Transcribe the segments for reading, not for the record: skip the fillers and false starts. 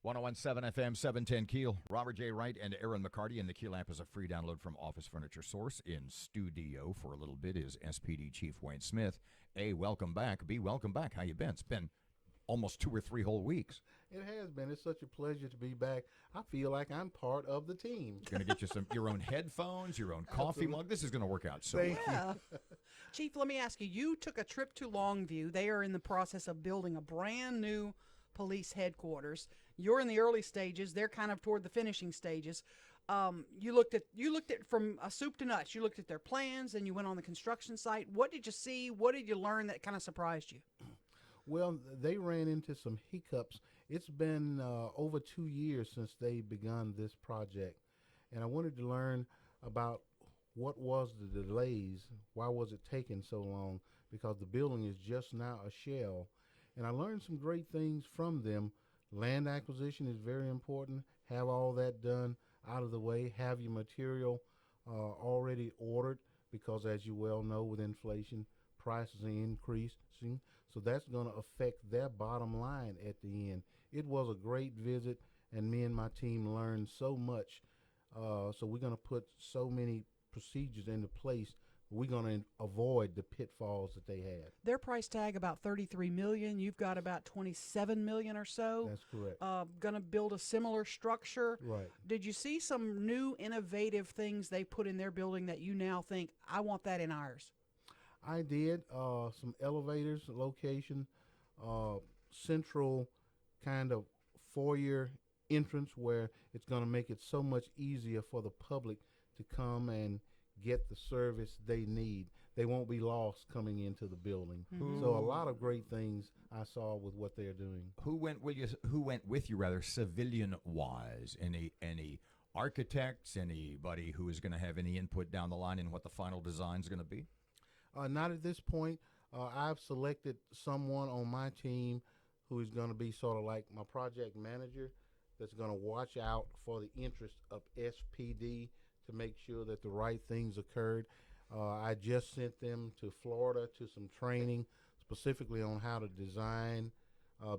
1017 FM, 710 Keel. Robert J. Wright and Aaron McCarty. And the Keel app is a free download from Office Furniture Source. In studio for a little bit is SPD Chief Wayne Smith. A, welcome back. B, welcome back. How you been? It's been almost 2 or 3 whole weeks. It has been. It's such a pleasure to be back. I feel like I'm part of the team. Going to get you your own headphones, your own coffee mug. This is going to work out so Thank well. you. Chief, let me ask you, you took a trip to Longview. They are in the process of building a brand new police headquarters. You're in the early stages. They're kind of toward the finishing stages. You looked at from soup to nuts. You looked at their plans and you went on the construction site. What did you see? What did you learn that kind of surprised you? Well, they ran into some hiccups. It's been over 2 years since they begun this project, and I wanted to learn about what was the delays. Why was it taking so long? Because the building is just now a shell, and I learned some great things from them. Land acquisition is very important. Have all that done out of the way. Have your material already ordered, because as you well know, with inflation, prices are increasing, so that's going to affect their bottom line at the end. It was a great visit, and me and my team learned so much. So we're going to put so many procedures into place. We're going to avoid the pitfalls that they had. Their price tag about $33 million. You've got about $27 million or so. That's correct. Going to build a similar structure. Right. Did you see some new innovative things they put in their building that you now think, I want that in ours? I did some elevators, location, central kind of foyer entrance where it's going to make it so much easier for the public to come and get the service they need. They won't be lost coming into the building. Mm-hmm. So a lot of great things I saw with what they're doing. Who went with you, civilian-wise? Any architects, anybody who is going to have any input down the line in what the final design is going to be? Not at this point. I've selected someone on my team who is going to be sort of like my project manager, that's going to watch out for the interest of SPD to make sure that the right things occurred. I just sent them to Florida to some training specifically on how to design,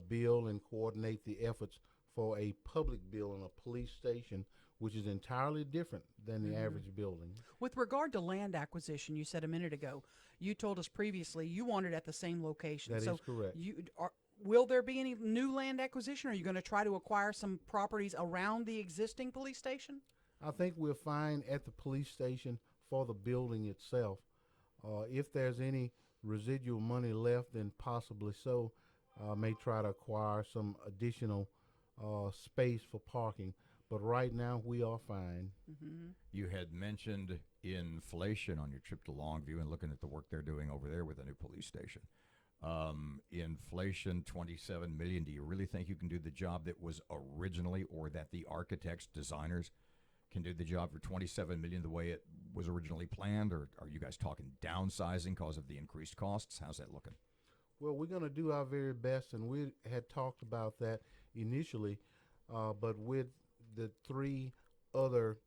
build, and coordinate the efforts for a public building, a police station, which is entirely different than the average building. With regard to land acquisition, you said a minute ago, you told us previously you want it at the same location. That is correct. Will there be any new land acquisition? Are you going to try to acquire some properties around the existing police station? I think we're fine at the police station for the building itself. If there's any residual money left, then possibly so. May try to acquire some additional space for parking, but right now we are fine. Mm-hmm. You had mentioned inflation on your trip to Longview and looking at the work they're doing over there with the new police station. Inflation, $27 million. Do you really think you can do the job that was originally, or that the architects, designers can do the job for $27 million the way it was originally planned, or are you guys talking downsizing because of the increased costs? How's that looking? Well, we're going to do our very best, and we had talked about that initially, but with the 3 other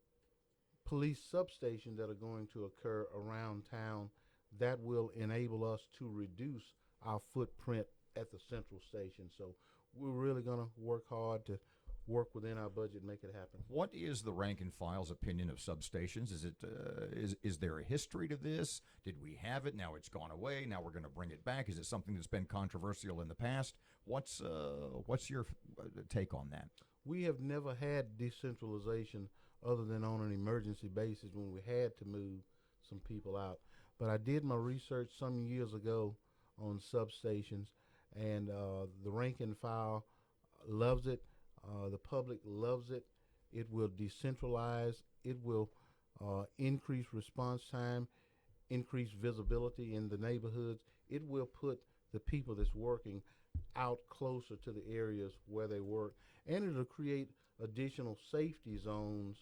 police substations that are going to occur around town, that will enable us to reduce our footprint at the central station. So we're really going to work hard to work within our budget and make it happen. What is the rank and file's opinion of substations? Is there a history to this? Did we have it? Now it's gone away. Now we're going to bring it back. Is it something that's been controversial in the past? What's your take on that? We have never had decentralization other than on an emergency basis when we had to move some people out. But I did my research some years ago on substations, and the rank and file loves it. The public loves it. It will decentralize. It will increase response time, increase visibility in the neighborhoods. It will put the people that's working out closer to the areas where they work, and it'll create additional safety zones.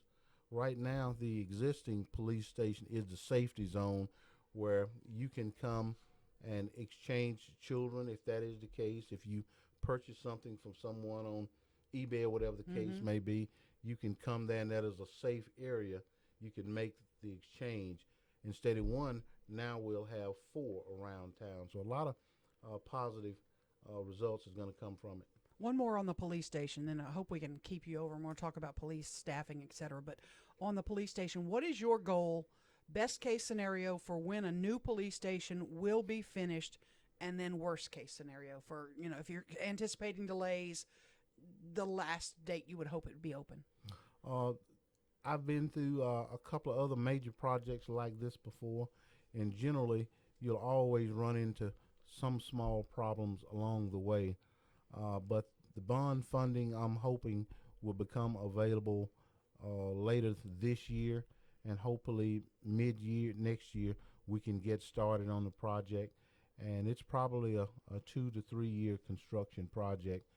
Right now, the existing police station is the safety zone where you can come and exchange children, if that is the case. If you purchase something from someone on eBay or whatever the case may be, you can come there, and that is a safe area. You can make the exchange. Instead of 1, now we'll have 4 around town. So a lot of positive results is going to come from it. One more on the police station, then I hope we can keep you over and we'll talk about police staffing, et cetera. But on the police station, what is your goal, best case scenario for when a new police station will be finished, and then worst case scenario for, if you're anticipating delays, the last date you would hope it would be open? I've been through a couple of other major projects like this before, and generally you'll always run into some small problems along the way. But the bond funding, I'm hoping, will become available later this year, and hopefully mid-year next year we can get started on the project. And it's probably a 2 to 3 year construction project,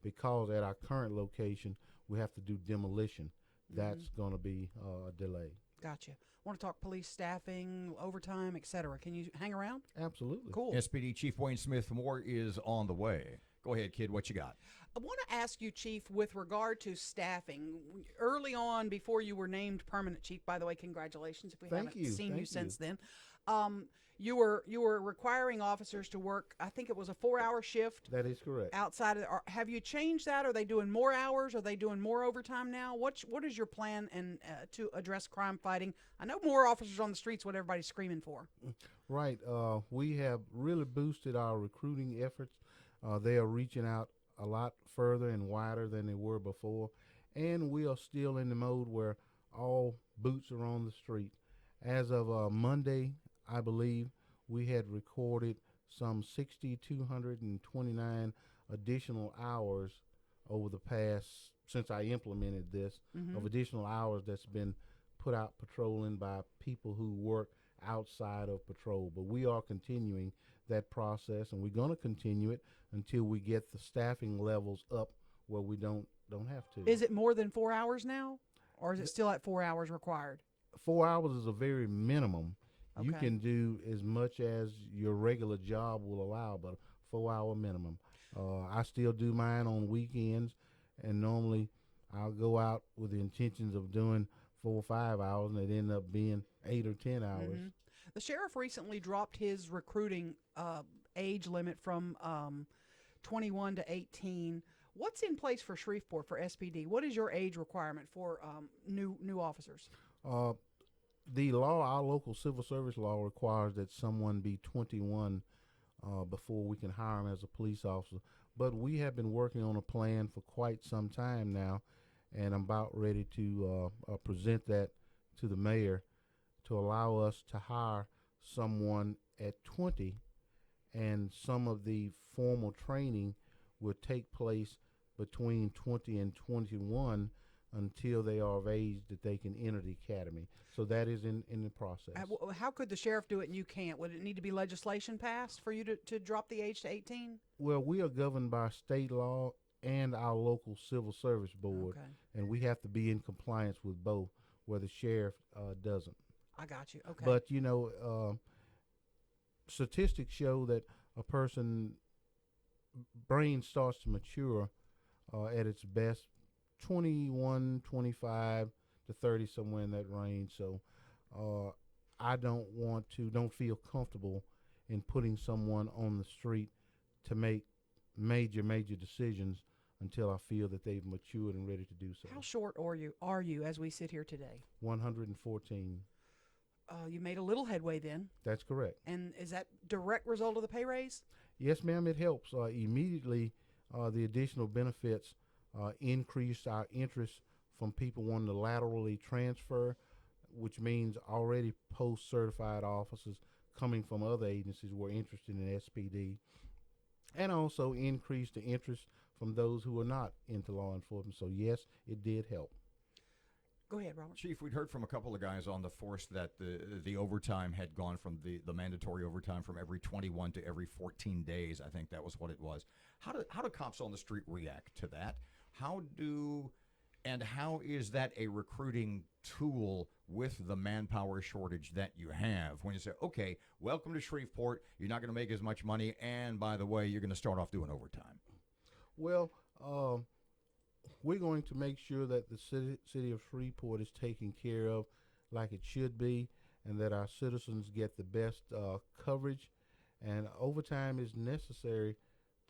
because at our current location we have to do demolition. That's going to be a delay. Gotcha. Want to talk police staffing, overtime, et cetera. Can you hang around? Absolutely. Cool. SPD Chief Wayne Smith, more is on the way. Go ahead, kid. What you got? I want to ask you, Chief, with regard to staffing, early on before you were named permanent chief, by the way, congratulations if we Thank haven't you. seen Thank you since you. then. You were requiring officers to work, I think it was a 4-hour shift That is correct. outside of have you changed that? Are they doing more hours? Are they doing more overtime now? What is your plan and to address crime fighting? I know more officers on the streets, what everybody's screaming for. Right. We have really boosted our recruiting efforts. They are reaching out a lot further and wider than they were before. And we are still in the mode where all boots are on the street. As of Monday, I believe we had recorded some 6,229 additional hours over the past, since I implemented this, of additional hours that's been put out patrolling by people who work outside of patrol. But we are continuing that process, and we're going to continue it until we get the staffing levels up where we don't have to. Is it more than 4 hours now, or is it still at 4 hours required? 4 hours is a very minimum. You Okay. can do as much as your regular job will allow, but 4 hour minimum. I still do mine on weekends, and normally I'll go out with the intentions of doing 4 or 5 hours, and it end up being 8 or 10 hours. The sheriff recently dropped his recruiting age limit from 21 to 18. What's in place for Shreveport for SPD? What is your age requirement for new officers? The law, our local civil service law, requires that someone be 21 before we can hire them as a police officer. But we have been working on a plan for quite some time now, and I'm about ready to present that to the mayor to allow us to hire someone at 20, and some of the formal training would take place between 20 and 21 until they are of age that they can enter the academy. So that is in the process. How could the sheriff do it and you can't? Would it need to be legislation passed for you to drop the age to 18? Well, we are governed by state law and our local civil service board, Okay. and we have to be in compliance with both, where the sheriff doesn't. I got you. Okay. But, statistics show that a person's brain starts to mature at its best 21, 25 to 30, somewhere in that range. So I don't feel comfortable in putting someone on the street to make major decisions until I feel that they've matured and ready to do so. How short are you as we sit here today? 114. You made a little headway then. That's correct. And is that direct result of the pay raise? Yes, ma'am, it helps. Immediately, the additional benefits increased our interest from people wanting to laterally transfer, which means already post-certified officers coming from other agencies were interested in SPD, and also increased the interest from those who are not into law enforcement. So yes, it did help. Go ahead, Robert. Chief, we'd heard from a couple of guys on the force that the overtime had gone from the mandatory overtime from every 21 to every 14 days. I think that was what it was. How do cops on the street react to that? How is that a recruiting tool with the manpower shortage that you have when you say, okay, welcome to Shreveport, you're not going to make as much money, and by the way, you're going to start off doing overtime? Well, we're going to make sure that the city of Shreveport is taken care of like it should be, and that our citizens get the best coverage. And overtime is necessary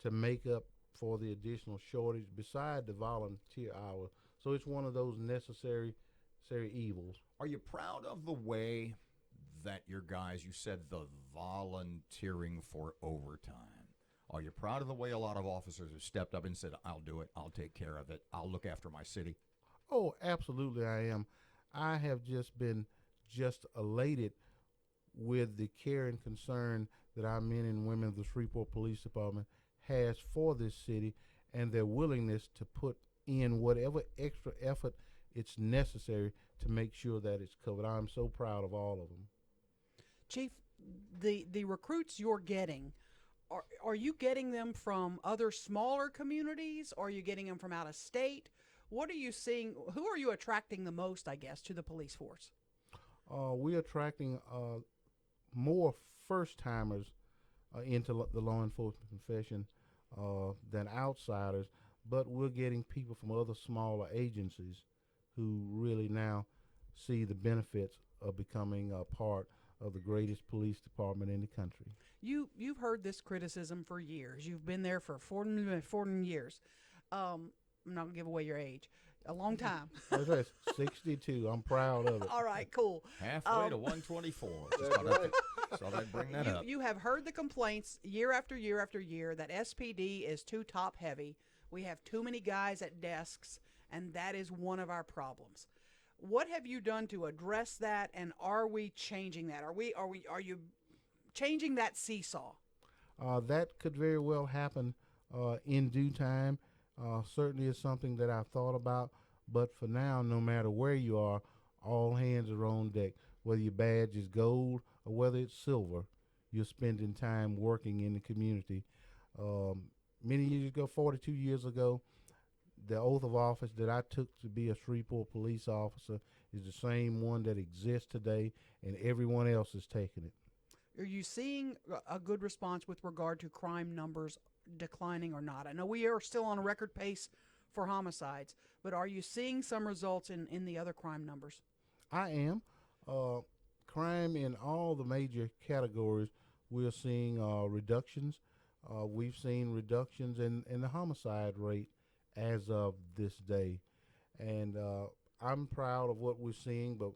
to make up for the additional shortage beside the volunteer hour. So it's one of those necessary evils. Are you proud of the way that your guys, you said the volunteering for overtime? Are you proud of the way a lot of officers have stepped up and said, I'll do it, I'll take care of it, I'll look after my city? Oh, absolutely I am. I have just been elated with the care and concern that our men and women of the Shreveport Police Department has for this city, and their willingness to put in whatever extra effort it's necessary to make sure that it's covered. I'm so proud of all of them. Chief, the recruits you're getting, are you getting them from other smaller communities? Or are you getting them from out of state? What are you seeing? Who are you attracting the most, I guess, to the police force? We're attracting more first-timers into the law enforcement profession than outsiders, but we're getting people from other smaller agencies who really now see the benefits of becoming a part of the greatest police department in the country. You've heard this criticism for years. You've been there for 40 years. I'm not gonna give away your age. A long time. That's 62. I'm proud of it. All right, cool. Halfway to 124. So that bring that up. You have heard the complaints year after year after year that SPD is too top heavy. We have too many guys at desks, and that is one of our problems. What have you done to address that, and are we changing that? Are you changing that seesaw? That could very well happen in due time. Certainly is something that I've thought about, but for now, no matter where you are, all hands are on deck. Whether your badge is gold or whether it's silver, you're spending time working in the community. Many years ago, 42 years ago, the oath of office that I took to be a Shreveport police officer is the same one that exists today, and everyone else is taking it. Are you seeing a good response with regard to crime numbers declining or not? I know we are still on a record pace for homicides, but are you seeing some results in the other crime numbers? I am. Crime in all the major categories, we're seeing reductions. We've seen reductions in the homicide rate as of this day. And I'm proud of what we're seeing, but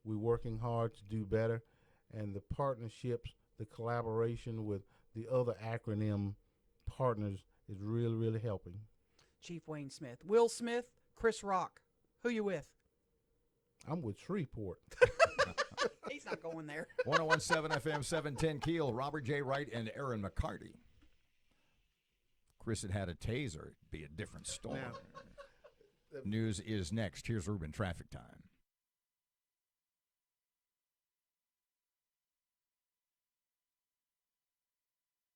we're working hard to do better. And the partnerships, the collaboration with the other acronym partners is really, really helping. Chief Wayne Smith. Will Smith, Chris Rock. Who you with? I'm with Shreveport. He's not going there. 1017 FM 710 Keel, Robert J. Wright and Aaron McCarty. Chris had a taser, it'd be a different story. Now, News is next. Here's Urban Traffic Time.